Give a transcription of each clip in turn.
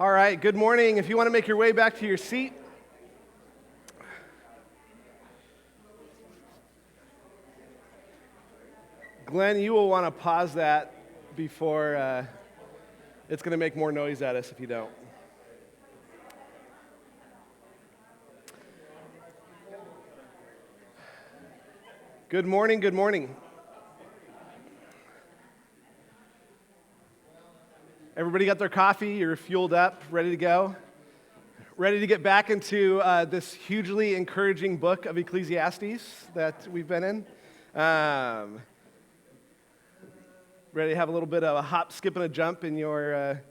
All right, good morning. If you want to make your way back to your seat. Glenn, you will want to pause that before it's going to make more noise at us if you don't. Good morning, good morning. Everybody got their coffee? You're fueled up, ready to go? Ready to get back into this hugely encouraging book of Ecclesiastes that we've been in? Ready to have a little bit of a hop, skip, and a jump in your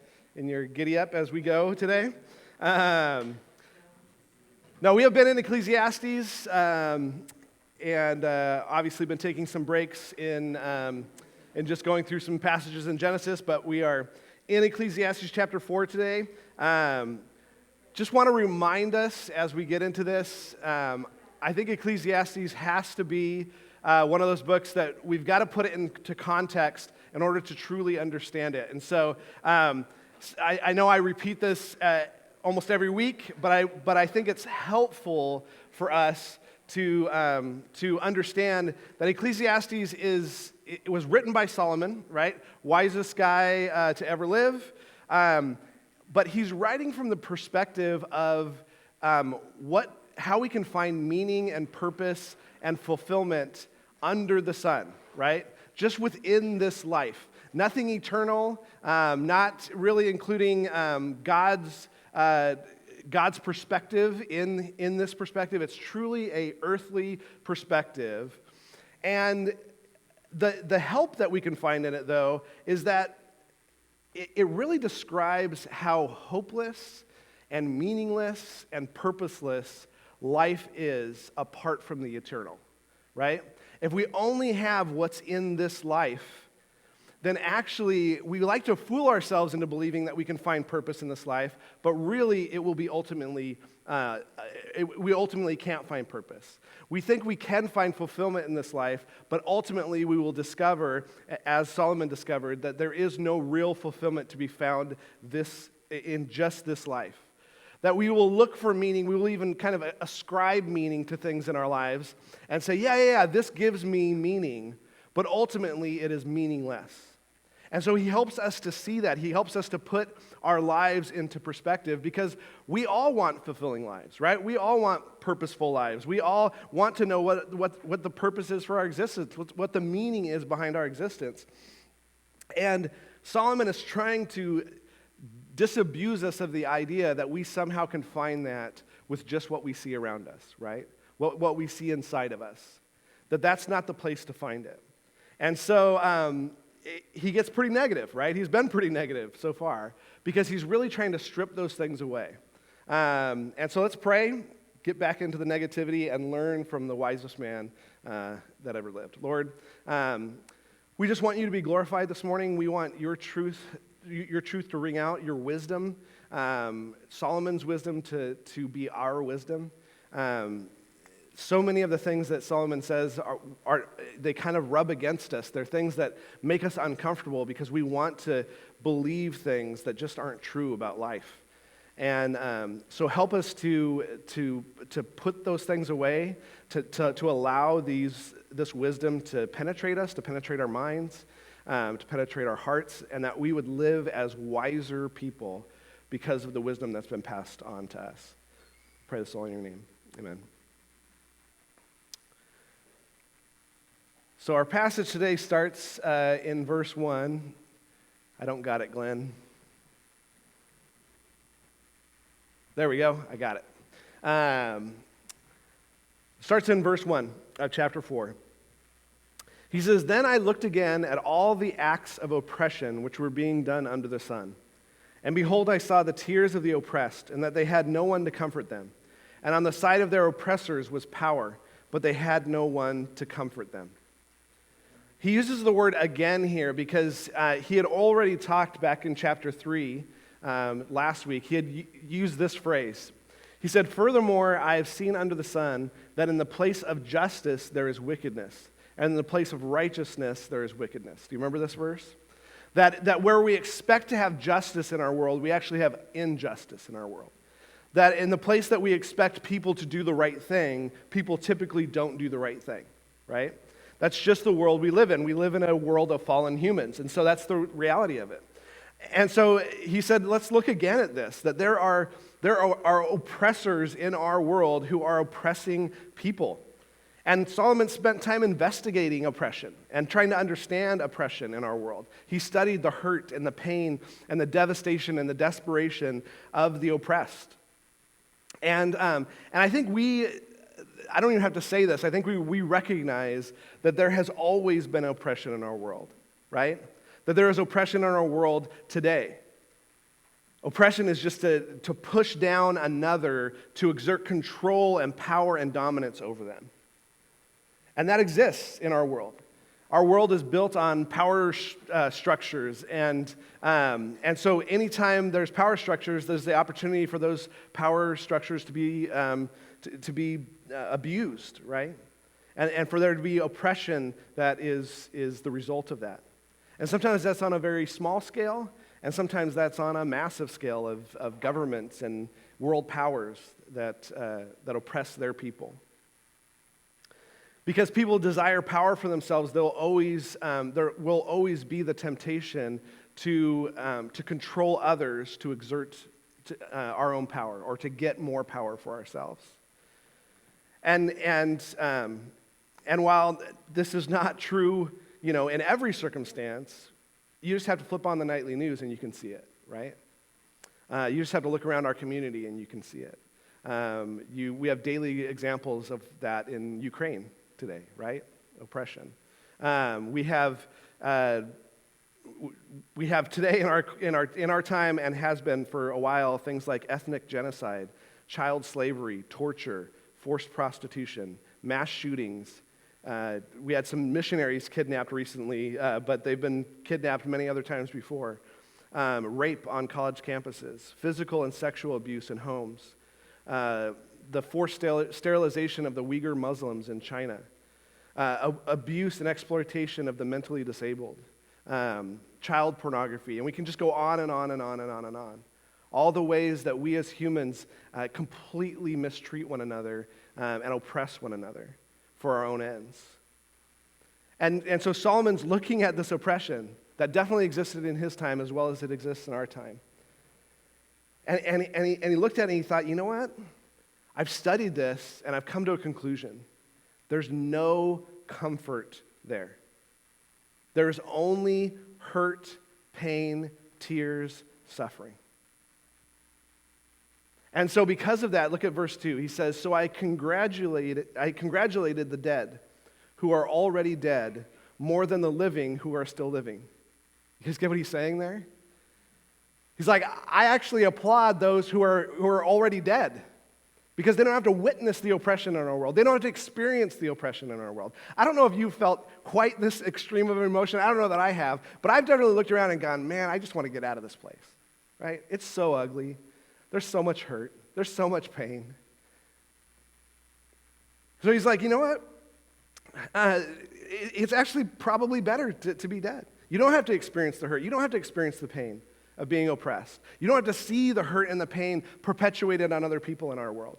giddy up as we go today? No, we have been in Ecclesiastes and obviously been taking some breaks in just going through some passages in Genesis, but we are in Ecclesiastes chapter 4 today. Just want to remind us as we get into this, I think Ecclesiastes has to be one of those books that we've got to put it into context in order to truly understand it. And so I know I repeat this almost every week, but I think it's helpful for us to understand that Ecclesiastes it was written by Solomon, right? Wisest guy to ever live. But he's writing from the perspective of how we can find meaning and purpose and fulfillment under the sun, right? Just within this life. Nothing eternal, not really including God's perspective in this perspective. It's truly a earthly perspective. And the help that we can find in it, though, is that it really describes how hopeless and meaningless and purposeless life is apart from the eternal, right? If we only have what's in this life, then actually we like to fool ourselves into believing that we can find purpose in this life, but really it will be we ultimately can't find purpose. We think we can find fulfillment in this life, but ultimately we will discover, as Solomon discovered, that there is no real fulfillment to be found in just this life. That we will look for meaning, we will even kind of ascribe meaning to things in our lives and say, yeah, this gives me meaning, but ultimately it is meaningless. And so he helps us to see that. He helps us to put our lives into perspective because we all want fulfilling lives, right? We all want purposeful lives. We all want to know what the purpose is for our existence, what the meaning is behind our existence. And Solomon is trying to disabuse us of the idea that we somehow can find that with just what we see around us, right? What we see inside of us. That's not the place to find it. And so he gets pretty negative, right? He's been pretty negative so far because he's really trying to strip those things away. And so let's pray, get back into the negativity, and learn from the wisest man that ever lived. Lord, we just want you to be glorified this morning. We want your truth to ring out, your wisdom, Solomon's wisdom to be our wisdom. So many of the things that Solomon says they kind of rub against us. They're things that make us uncomfortable because we want to believe things that just aren't true about life. And so help us to put those things away, to allow this wisdom to penetrate us, to penetrate our minds, to penetrate our hearts, and that we would live as wiser people because of the wisdom that's been passed on to us. Pray this all in your name. Amen. So our passage today starts in verse 1. I don't got it, Glenn. There we go. I got it. Starts in verse 1 of chapter 4. He says, "Then I looked again at all the acts of oppression which were being done under the sun. And behold, I saw the tears of the oppressed, and that they had no one to comfort them. And on the side of their oppressors was power, but they had no one to comfort them." He uses the word again here because he had already talked back in chapter 3 last week. He had used this phrase. He said, "Furthermore, I have seen under the sun that in the place of justice there is wickedness, and in the place of righteousness there is wickedness." Do you remember this verse? That where we expect to have justice in our world, we actually have injustice in our world. That in the place that we expect people to do the right thing, people typically don't do the right thing, right? That's just the world we live in. We live in a world of fallen humans, and so that's the reality of it. And so he said, let's look again at this, that there are oppressors in our world who are oppressing people. And Solomon spent time investigating oppression and trying to understand oppression in our world. He studied the hurt and the pain and the devastation and the desperation of the oppressed. And I think I don't even have to say this, I think we recognize that there has always been oppression in our world, right? That there is oppression in our world today. Oppression is just to push down another, to exert control and power and dominance over them. And that exists in our world. Our world is built on power structures, and so anytime there's power structures, there's the opportunity for those power structures to be abused, right? And for there to be oppression that is the result of that. And sometimes that's on a very small scale, and sometimes that's on a massive scale of governments and world powers that oppress their people. Because people desire power for themselves, there will always be the temptation to control others, to exert our own power, or to get more power for ourselves. And while this is not true, in every circumstance, you just have to flip on the nightly news and you can see it, right? You just have to look around our community and you can see it. We have daily examples of that in Ukraine today, right? Oppression. We have today in our time, and has been for a while, things like ethnic genocide, child slavery, torture, forced prostitution, mass shootings. We had some missionaries kidnapped recently, but they've been kidnapped many other times before. Rape on college campuses, physical and sexual abuse in homes, the forced sterilization of the Uyghur Muslims in China, abuse and exploitation of the mentally disabled, child pornography, and we can just go on and on and on and on and on. All the ways that we as humans completely mistreat one another and oppress one another for our own ends. And so Solomon's looking at this oppression that definitely existed in his time as well as it exists in our time. And he looked at it and he thought, you know what? I've studied this and I've come to a conclusion. There's no comfort there. There's only hurt, pain, tears, suffering. And so because of that, look at verse 2. He says, so I congratulated the dead who are already dead more than the living who are still living. You guys get what he's saying there? He's like, I actually applaud those who are already dead because they don't have to witness the oppression in our world. They don't have to experience the oppression in our world. I don't know if you felt quite this extreme of an emotion. I don't know that I have, but I've definitely looked around and gone, man, I just want to get out of this place, right? It's so ugly. There's so much hurt. There's so much pain. So he's like, you know what? It's actually probably better to be dead. You don't have to experience the hurt. You don't have to experience the pain of being oppressed. You don't have to see the hurt and the pain perpetuated on other people in our world.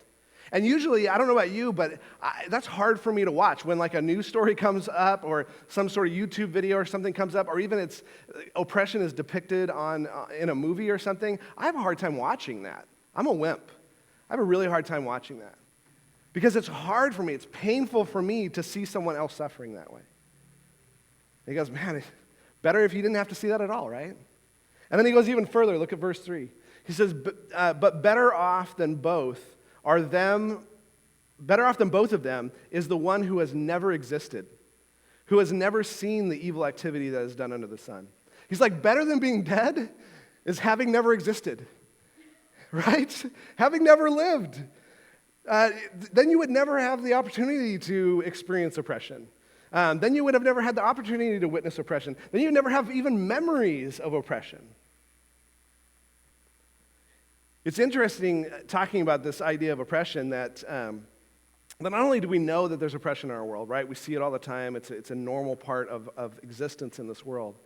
And usually, I don't know about you, but that's hard for me to watch when like a news story comes up or some sort of YouTube video or something comes up, or even oppression is depicted in a movie or something. I have a hard time watching that. I'm a wimp. I have a really hard time watching that because it's hard for me. It's painful for me to see someone else suffering that way. And he goes, man, it's better if you didn't have to see that at all, right? And then he goes even further. Look at verse 3. He says, but better off than both of them is the one who has never existed, who has never seen the evil activity that is done under the sun. He's like, better than being dead is having never existed, right? Having never lived. Then you would never have the opportunity to experience oppression. Then you would have never had the opportunity to witness oppression. Then you would never have even memories of oppression. It's interesting talking about this idea of oppression that not only do we know that there's oppression in our world, right? We see it all the time. It's a normal part of existence in this world.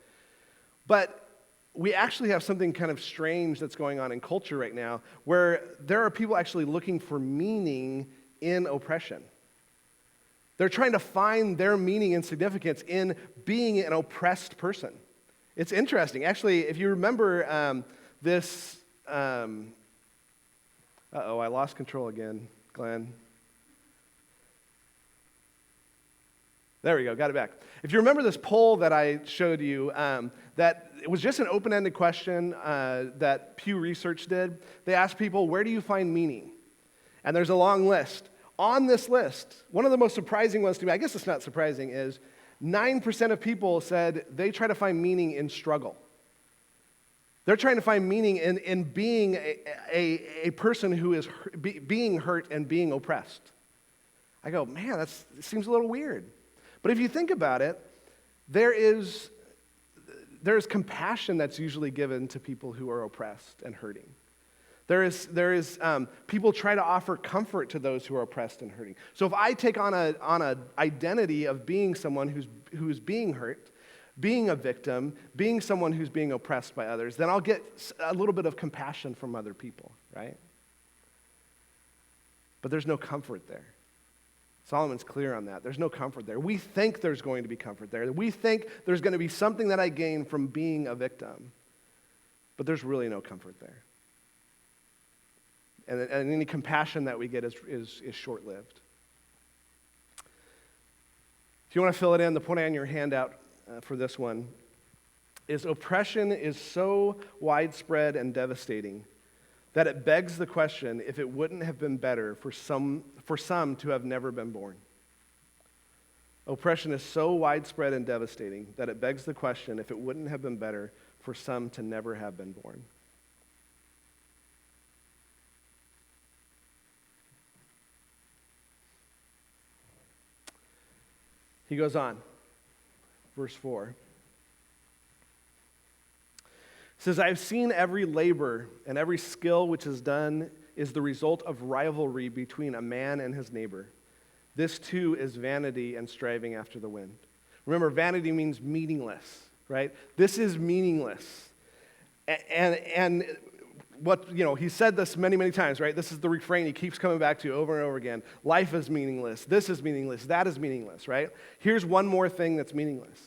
But we actually have something kind of strange that's going on in culture right now, where there are people actually looking for meaning in oppression. They're trying to find their meaning and significance in being an oppressed person. It's interesting. Actually, if you remember this, I lost control again, Glenn. There we go, got it back. If you remember this poll that I showed you, that it was just an open-ended question that Pew Research did. They asked people, where do you find meaning? And there's a long list. On this list, one of the most surprising ones to me, I guess it's not surprising, is 9% of people said they try to find meaning in struggle. They're trying to find meaning in being a person who is being hurt and being oppressed. I go, man, it seems a little weird. But if you think about it, there is compassion that's usually given to people who are oppressed and hurting. There is people try to offer comfort to those who are oppressed and hurting. So if I take on a identity of being someone who's being hurt, being a victim, being someone who's being oppressed by others, then I'll get a little bit of compassion from other people, right? But there's no comfort there. Solomon's clear on that. There's no comfort there. We think there's going to be comfort there. We think there's going to be something that I gain from being a victim. But there's really no comfort there. And any compassion that we get is short-lived. If you want to fill it in, the point on your handout for this one is oppression is so widespread and devastating that it begs the question if it wouldn't have been better for some to have never been born. Oppression is so widespread and devastating that it begs the question if it wouldn't have been better for some to never have been born. He goes on, verse 4. It says, I have seen every labor and every skill which is done is the result of rivalry between a man and his neighbor. This too is vanity and striving after the wind. Remember, vanity means meaningless, right? This is meaningless. And what, he said this many, many times, right? This is the refrain he keeps coming back to over and over again. Life is meaningless. This is meaningless. That is meaningless, right? Here's one more thing that's meaningless.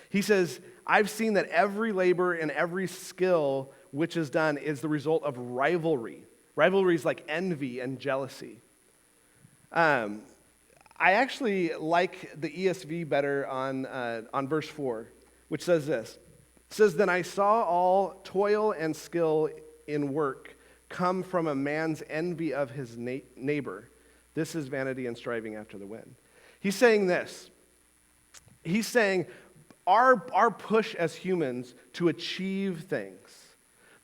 He says, I've seen that every labor and every skill which is done is the result of rivalry. Rivalry is like envy and jealousy. I actually like the ESV better on verse 4, which says this. It says, then I saw all toil and skill in work come from a man's envy of his neighbor. This is vanity and striving after the wind. He's saying this. He's saying our push as humans to achieve things,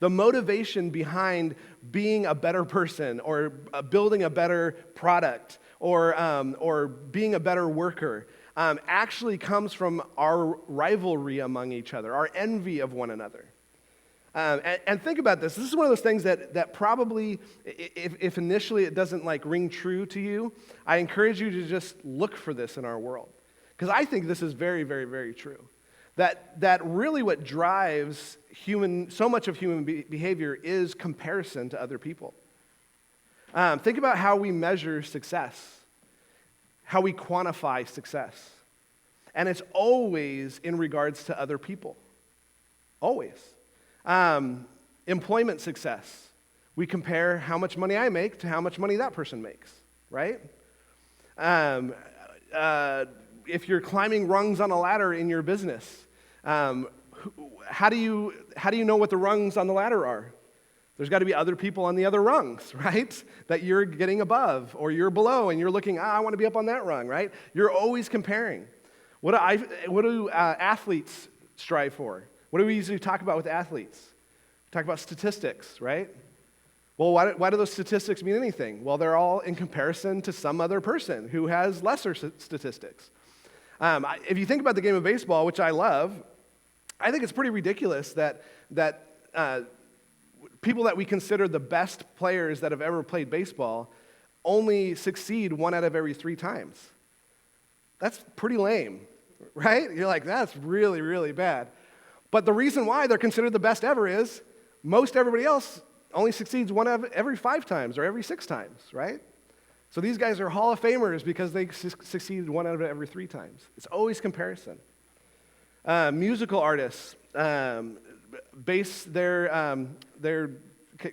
the motivation behind being a better person or building a better product or being a better worker actually comes from our rivalry among each other, our envy of one another. And think about this. This is one of those things that probably, if initially it doesn't ring true to you, I encourage you to just look for this in our world. Because I think this is very, very, very true. That really what drives so much of human behavior is comparison to other people. Think about how we measure success, how we quantify success. And it's always in regards to other people. Always. Employment success. We compare how much money I make to how much money that person makes, right? If you're climbing rungs on a ladder in your business, how do you know what the rungs on the ladder are? There's got to be other people on the other rungs, right? That you're getting above or you're below and you're looking, I want to be up on that rung, right? You're always comparing. What do athletes strive for? What do we usually talk about with athletes? We talk about statistics, right? Well, why do those statistics mean anything? Well, they're all in comparison to some other person who has lesser statistics. If you think about the game of baseball, which I love, I think it's pretty ridiculous that people that we consider the best players that have ever played baseball only succeed 1 out of every 3 times. That's pretty lame, right? You're like, that's really, really bad. But the reason why they're considered the best ever is most everybody else only succeeds every 5 times or every 6 times, right? So these guys are Hall of Famers because they succeeded 1 out of every 3 times. It's always comparison. Musical artists base their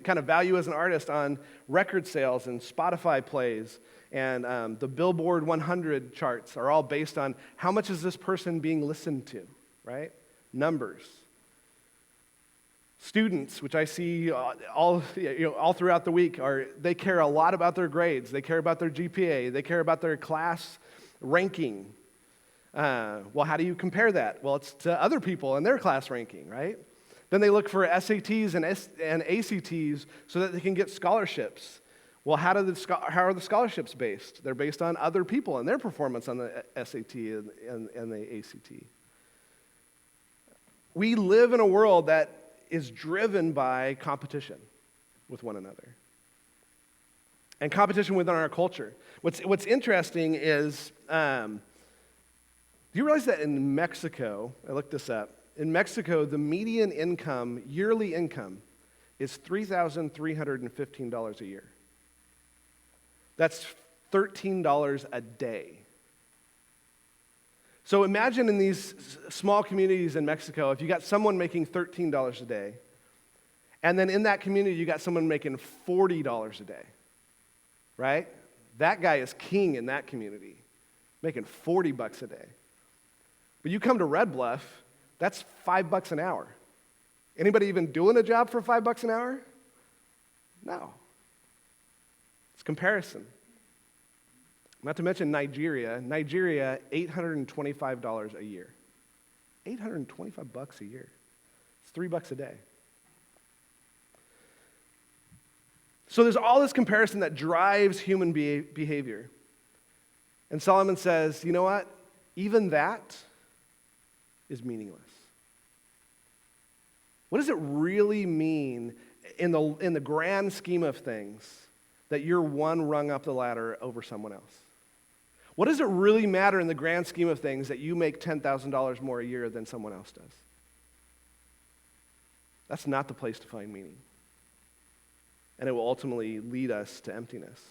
kind of value as an artist on record sales and Spotify plays, and the Billboard 100 charts are all based on how much is this person being listened to, right? Numbers. Students, which I see all throughout the week, they care a lot about their grades. They care about their GPA. They care about their class ranking. Well, how do you compare that? Well, it's to other people and their class ranking, right? Then they look for SATs and ACTs so that they can get scholarships. Well, how are the scholarships based? They're based on other people and their performance on the SAT and the ACT. We live in a world that is driven by competition with one another. And competition within our culture. What's interesting is, do you realize that in Mexico, I looked this up, in Mexico, the median income, yearly income, is $3,315 a year. That's $13 a day. So imagine in these small communities in Mexico, if you got someone making $13 a day, and then in that community you got someone making $40 a day, right? That guy is king in that community, making $40 a day. But you come to Red Bluff, that's $5 an hour. Anybody even doing a job for $5 an hour? No. It's comparison. Not to mention Nigeria. Nigeria, $825 a year. $825 a year. It's $3 a day. So there's all this comparison that drives human behavior. And Solomon says, you know what? Even that is meaningless. What does it really mean in the grand scheme of things that you're one rung up the ladder over someone else? What does it really matter in the grand scheme of things that you make $10,000 more a year than someone else does? That's not the place to find meaning. And it will ultimately lead us to emptiness.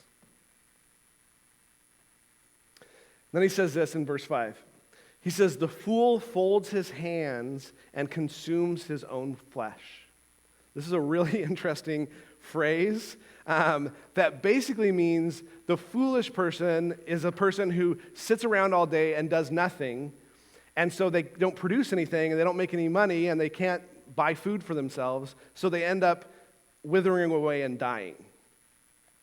Then he says this in verse 5. He says, the fool folds his hands and consumes his own flesh. This is a really interesting phrase that basically means the foolish person is a person who sits around all day and does nothing, and so they don't produce anything, and they don't make any money, and they can't buy food for themselves, so they end up withering away and dying.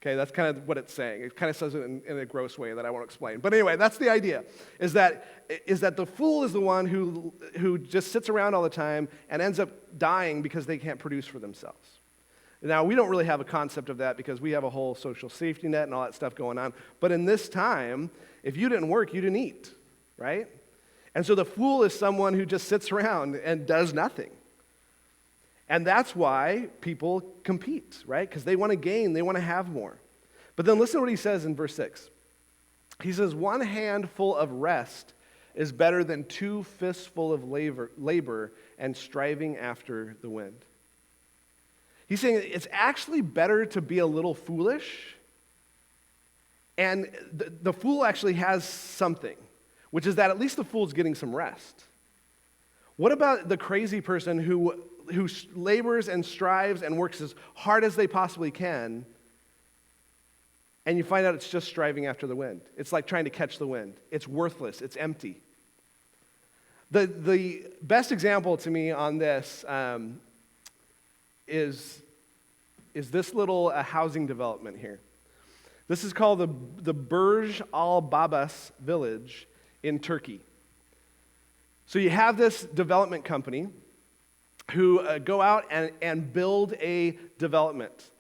Okay, that's kind of what it's saying. It kind of says it in a gross way that I won't explain. But anyway, that's the idea, is that the fool is the one who just sits around all the time and ends up dying because they can't produce for themselves. Now, we don't really have a concept of that because we have a whole social safety net and all that stuff going on. But in this time, if you didn't work, you didn't eat, right? And so the fool is someone who just sits around and does nothing. And that's why people compete, right? Because they want to gain, they want to have more. But then listen to what he says in verse 6. He says, one handful of rest is better than 2 fistful of labor and striving after the wind. He's saying it's actually better to be a little foolish, and the fool actually has something, which is that at least the fool's getting some rest. What about the crazy person who labors and strives and works as hard as they possibly can, and you find out it's just striving after the wind? It's like trying to catch the wind. It's worthless. It's empty. The best example to me on this is this little housing development here. This is called the Burj Al Babas village in Turkey. So you have this development company who go out and build a development.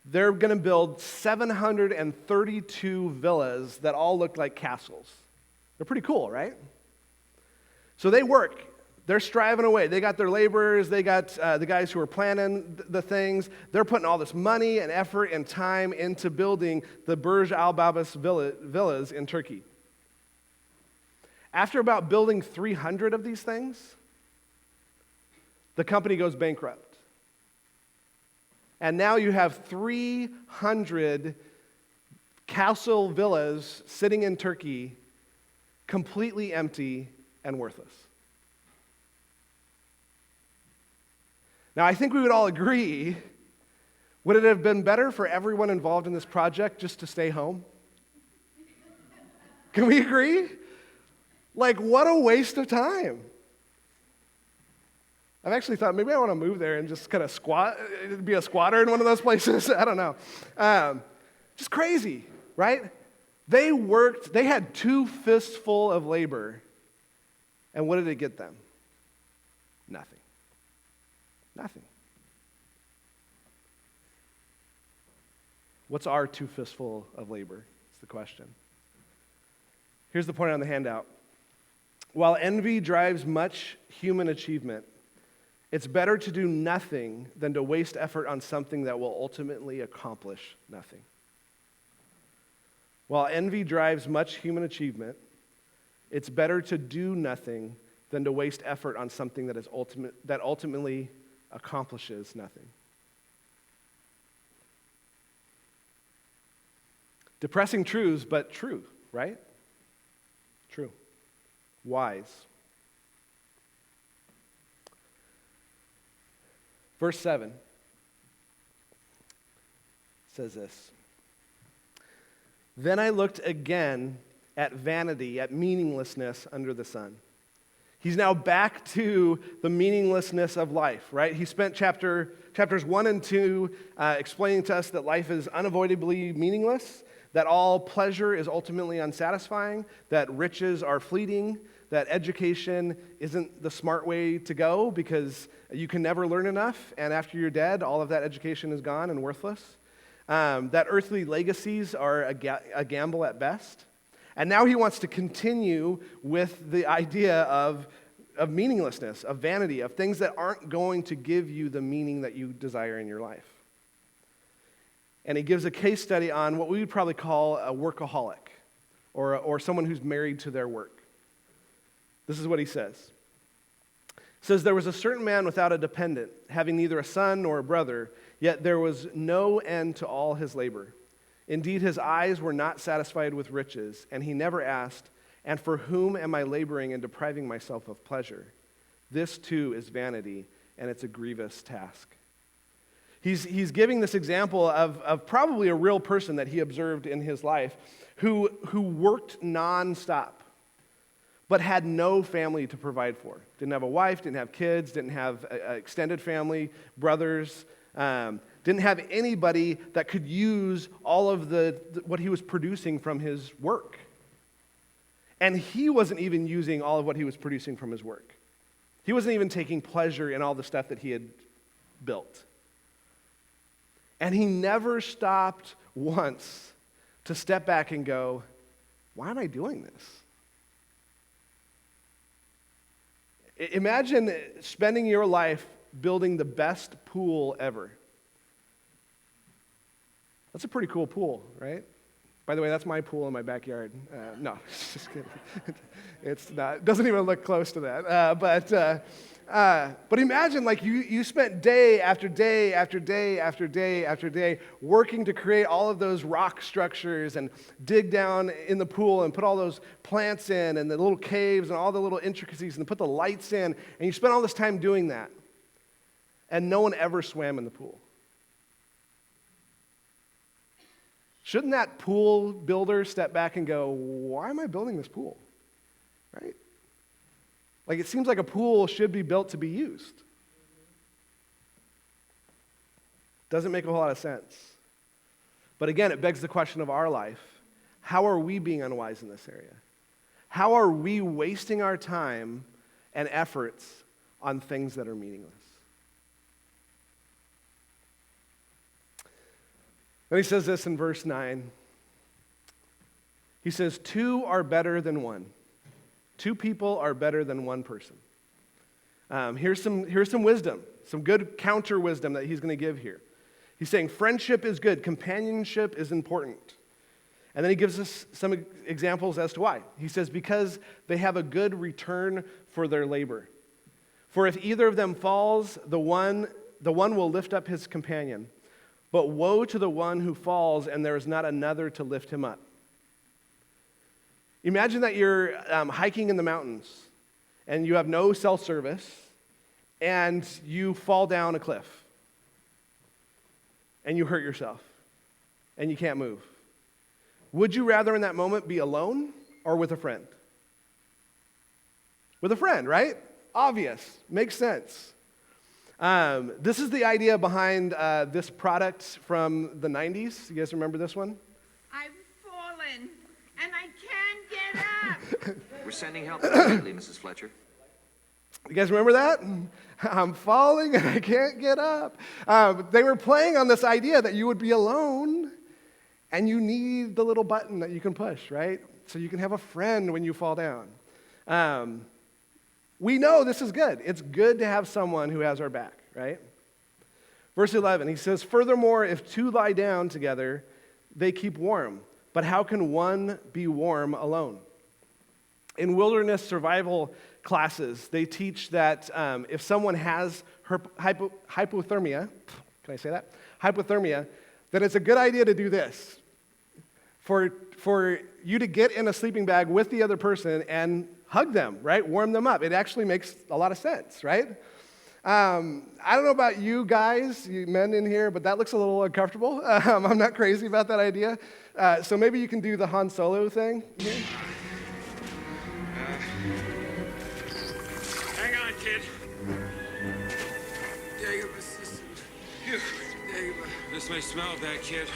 They're going to build 732 villas that all look like castles. They're pretty cool, right? So they work. They're striving away. They got their laborers. They got the guys who are planning the things. They're putting all this money and effort and time into building the Burj Al Babas villas in Turkey. After about building 300 of these things, The company goes bankrupt. And now you have 300 castle villas sitting in Turkey, completely empty and worthless. Now, I think we would all agree, would it have been better for everyone involved in this project just to stay home? Can we agree? Like, what a waste of time. I've actually thought maybe I want to move there and just kind of be a squatter in one of those places. I don't know. Just crazy, right? They had 2 fistfuls of labor, and what did it get them? Nothing. Nothing. What's our 2 fistfuls of labor? That's the question. Here's the point on the handout. While envy drives much human achievement, it's better to do nothing than to waste effort on something that will ultimately accomplish nothing. While envy drives much human achievement, it's better to do nothing than to waste effort on something that ultimately accomplishes nothing. Depressing truths, but true, right? True. Wise. Verse 7 says this. Then I looked again at vanity, at meaninglessness under the sun. He's now back to the meaninglessness of life, right? He spent chapters 1 and 2 explaining to us that life is unavoidably meaningless, that all pleasure is ultimately unsatisfying, that riches are fleeting, that education isn't the smart way to go because you can never learn enough, and after you're dead, all of that education is gone and worthless. That earthly legacies are a gamble at best. And now he wants to continue with the idea of meaninglessness, of vanity, of things that aren't going to give you the meaning that you desire in your life. And he gives a case study on what we would probably call a workaholic, or someone who's married to their work. This is what he says. He says, there was a certain man without a dependent, having neither a son nor a brother, yet there was no end to all his labor. Indeed, his eyes were not satisfied with riches, and he never asked, and for whom am I laboring and depriving myself of pleasure? This too is vanity, and it's a grievous task. He's giving this example of probably a real person that he observed in his life who worked nonstop, but had no family to provide for. Didn't have a wife, didn't have kids, didn't have an extended family, brothers, didn't have anybody that could use all of what he was producing from his work. And he wasn't even using all of what he was producing from his work. He wasn't even taking pleasure in all the stuff that he had built. And he never stopped once to step back and go, why am I doing this? Imagine spending your life building the best pool ever. That's a pretty cool pool, right? By the way, that's my pool in my backyard. No, just kidding. It's not. It doesn't even look close to that. But imagine, like, you spent day after day after day after day after day working to create all of those rock structures and dig down in the pool and put all those plants in and the little caves and all the little intricacies and put the lights in, and you spent all this time doing that. And no one ever swam in the pool. Shouldn't that pool builder step back and go, why am I building this pool? Right? Like, it seems like a pool should be built to be used. Doesn't make a whole lot of sense. But again, it begs the question of our life. How are we being unwise in this area? How are we wasting our time and efforts on things that are meaningless? Then he says this in verse 9. He says, 2 are better than 1. 2 people are better than 1 person. Here's some wisdom, some good counter wisdom that he's going to give here. He's saying friendship is good, companionship is important. And then he gives us some examples as to why. He says, because they have a good return for their labor. For if either of them falls, the one will lift up his companion. But woe to the one who falls, and there is not another to lift him up. Imagine that you're hiking in the mountains, and you have no cell service, and you fall down a cliff, and you hurt yourself, and you can't move. Would you rather in that moment be alone or with a friend? With a friend, right? Obvious. Makes sense. This is the idea behind this product from the 90s. You guys remember this one? I've fallen, and I can't get up. We're sending help immediately, Mrs. Fletcher. You guys remember that? I'm falling and I can't get up. They were playing on this idea that you would be alone and you need the little button that you can push, right? So you can have a friend when you fall down. We know this is good. It's good to have someone who has our back, right? Verse 11, he says, furthermore, if two lie down together, they keep warm. But how can one be warm alone? In wilderness survival classes, they teach that if someone has hypothermia, can I say that? Hypothermia, then it's a good idea to do this. For you to get in a sleeping bag with the other person and hug them, right? Warm them up. It actually makes a lot of sense, right? I don't know about you guys, you men in here, but that looks a little uncomfortable. I'm not crazy about that idea. So maybe you can do the Han Solo thing here. Hang on, kid. Dagobah, assistant. Dagobah. This may smell bad, kid.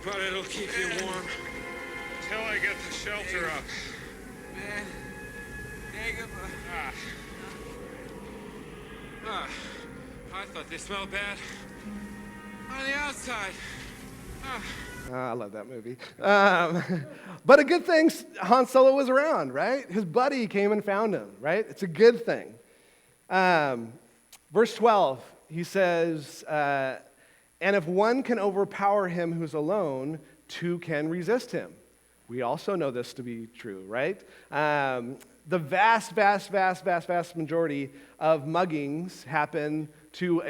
But it'll keep you warm. Till I get the shelter up. Man. Dagobah. I thought they smelled bad. On the outside. I love that movie. But a good thing Han Solo was around, right? His buddy came and found him, right? It's a good thing. Verse 12, he says, and if one can overpower him who's alone, two can resist him. We also know this to be true, right? The vast majority of muggings happen to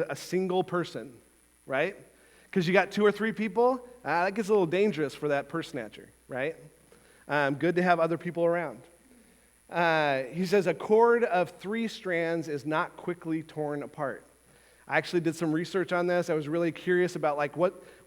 a single person, right? Because you got 2 or 3 people, that gets a little dangerous for that purse snatcher, right? Good to have other people around. He says, a cord of 3 strands is not quickly torn apart. I actually did some research on this. I was really curious about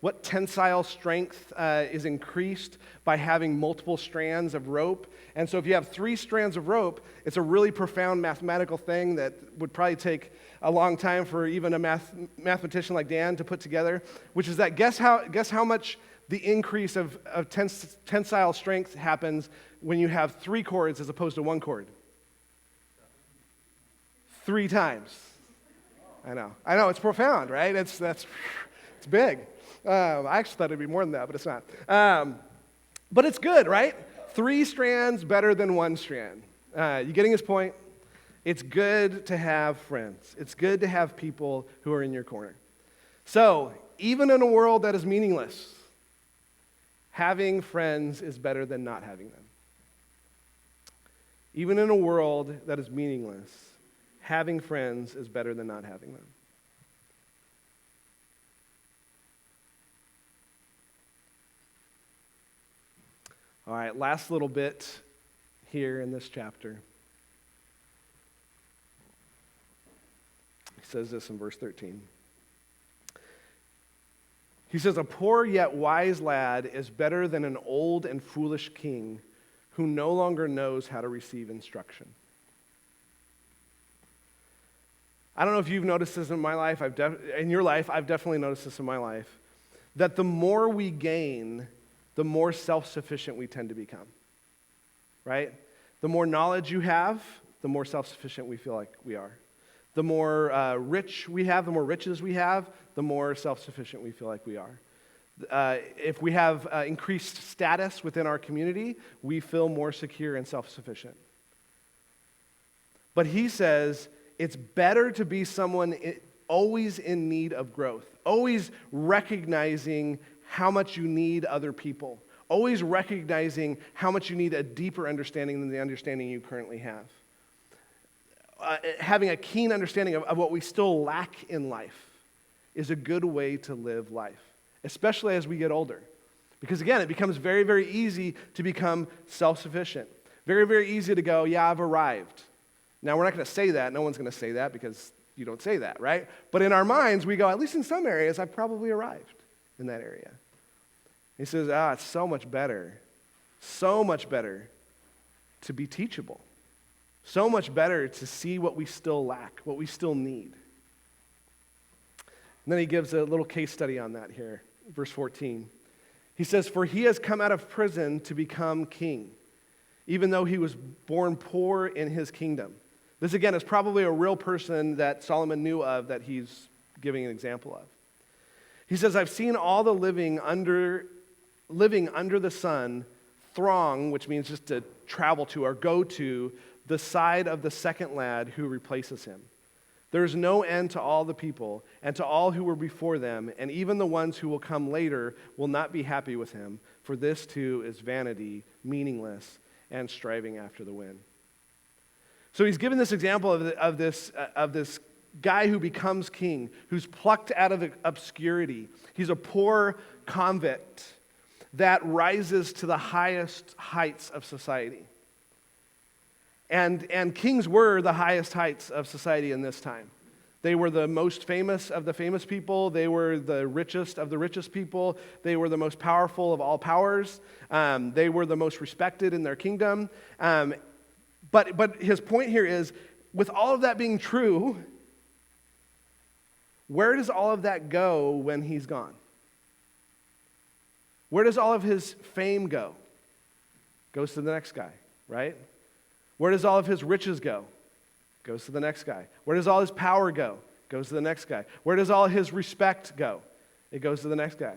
what tensile strength is increased by having multiple strands of rope. And so if you have 3 strands of rope, it's a really profound mathematical thing that would probably take a long time for even a mathematician like Dan to put together, which is that guess how much the increase of tensile strength happens when you have 3 cords as opposed to 1 cord? 3 times. I know, it's profound, right? It's big. I actually thought it'd be more than that, but it's not. But it's good, right? 3 strands better than 1 strand. You getting his point? It's good to have friends. It's good to have people who are in your corner. So, even in a world that is meaningless, having friends is better than not having them. Even in a world that is meaningless, having friends is better than not having them. All right, last little bit here in this chapter. He says this in verse 13. He says, a poor yet wise lad is better than an old and foolish king who no longer knows how to receive instruction. I don't know if you've noticed this in my life, in your life, I've definitely noticed this in my life, that the more we gain, the more self-sufficient we tend to become, right? The more knowledge you have, the more self-sufficient we feel like we are. The more rich we have, the more riches we have, the more self-sufficient we feel like we are. If we have increased status within our community, we feel more secure and self-sufficient. But he says, it's better to be someone always in need of growth, always recognizing how much you need other people, always recognizing how much you need a deeper understanding than the understanding you currently have. Having a keen understanding of what we still lack in life is a good way to live life, especially as we get older. Because again, it becomes very, very easy to become self-sufficient. Very, very easy to go, yeah, I've arrived. Now, we're not going to say that. No one's going to say that because you don't say that, right? But in our minds, we go, at least in some areas, I've probably arrived in that area. He says, it's so much better to be teachable. So much better to see what we still lack, what we still need. And then he gives a little case study on that here, verse 14. He says, for he has come out of prison to become king, even though he was born poor in his kingdom. This, again, is probably a real person that Solomon knew of that he's giving an example of. He says, I've seen all the living under the sun throng, which means just to travel to or go to, the side of the second lad who replaces him. There is no end to all the people, and to all who were before them, and even the ones who will come later will not be happy with him, for this too is vanity, meaningless, and striving after the wind. So he's given this example of this guy who becomes king, who's plucked out of obscurity. He's a poor convict that rises to the highest heights of society. And kings were the highest heights of society in this time. They were the most famous of the famous people. They were the richest of the richest people. They were the most powerful of all powers. They were the most respected in their kingdom. But his point here is, with all of that being true, where does all of that go when he's gone? Where does all of his fame go? Goes to the next guy, right? Where does all of his riches go? Goes to the next guy. Where does all his power go? Goes to the next guy. Where does all his respect go? It goes to the next guy.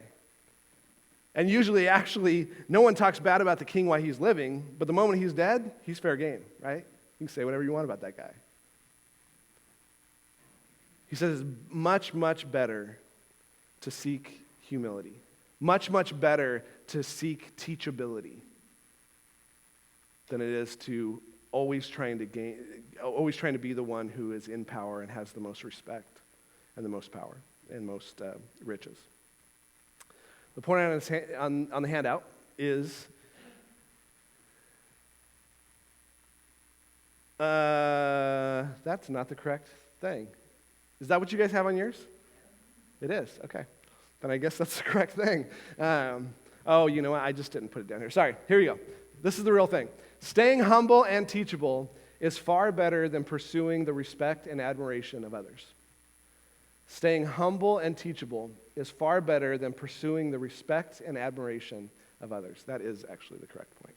And usually, actually, no one talks bad about the king while he's living, but the moment he's dead, he's fair game, right? You can say whatever you want about that guy. He says it's much, much better to seek humility. Much, much better to seek teachability than it is to always trying to be the one who is in power and has the most respect and the most power and most riches. The point on the handout is that's not the correct thing. Is that what you guys have on yours? It is, okay. Then I guess that's the correct thing. You know what? I just didn't put it down here. Sorry, here you go. This is the real thing. Staying humble and teachable is far better than pursuing the respect and admiration of others. Staying humble and teachable is far better than pursuing the respect and admiration of others. That is actually the correct point.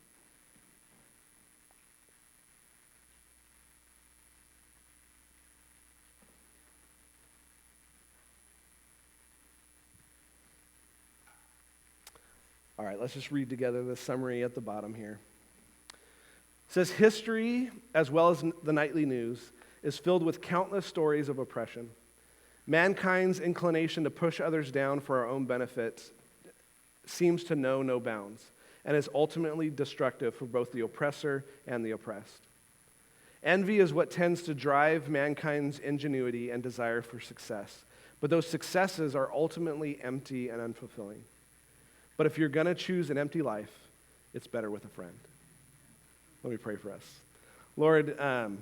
All right, let's just read together the summary at the bottom here. It says, history, as well as the nightly news, is filled with countless stories of oppression. Mankind's inclination to push others down for our own benefit seems to know no bounds and is ultimately destructive for both the oppressor and the oppressed. Envy is what tends to drive mankind's ingenuity and desire for success, but those successes are ultimately empty and unfulfilling. But if you're going to choose an empty life, it's better with a friend. Let me pray for us. Lord, even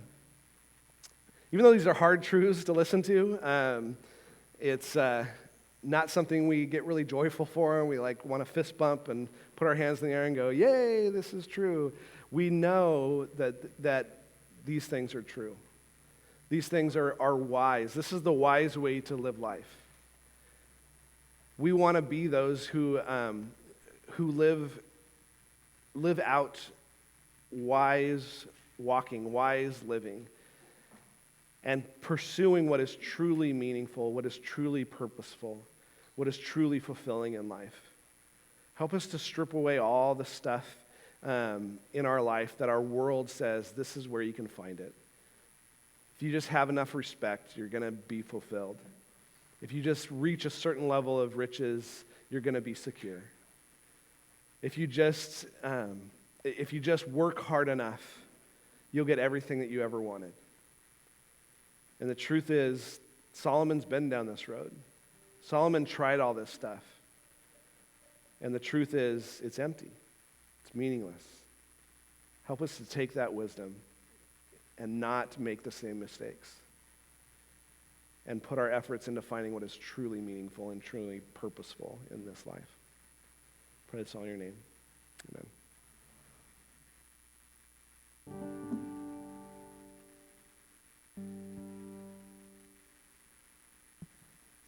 though these are hard truths to listen to, it's not something we get really joyful for, and we want to fist bump and put our hands in the air and go, yay, this is true. We know that these things are true. These things are wise. This is the wise way to live life. We want to be those who live out wise walking, wise living, and pursuing what is truly meaningful, what is truly purposeful, what is truly fulfilling in life. Help us to strip away all the stuff in our life that our world says this is where you can find it. If you just have enough respect, you're going to be fulfilled. If you just reach a certain level of riches, you're going to be secure. If you just work hard enough, you'll get everything that you ever wanted. And the truth is, Solomon's been down this road. Solomon tried all this stuff. And the truth is, it's empty. It's meaningless. Help us to take that wisdom and not make the same mistakes. And put our efforts into finding what is truly meaningful and truly purposeful in this life. Pray this all in your name. Amen.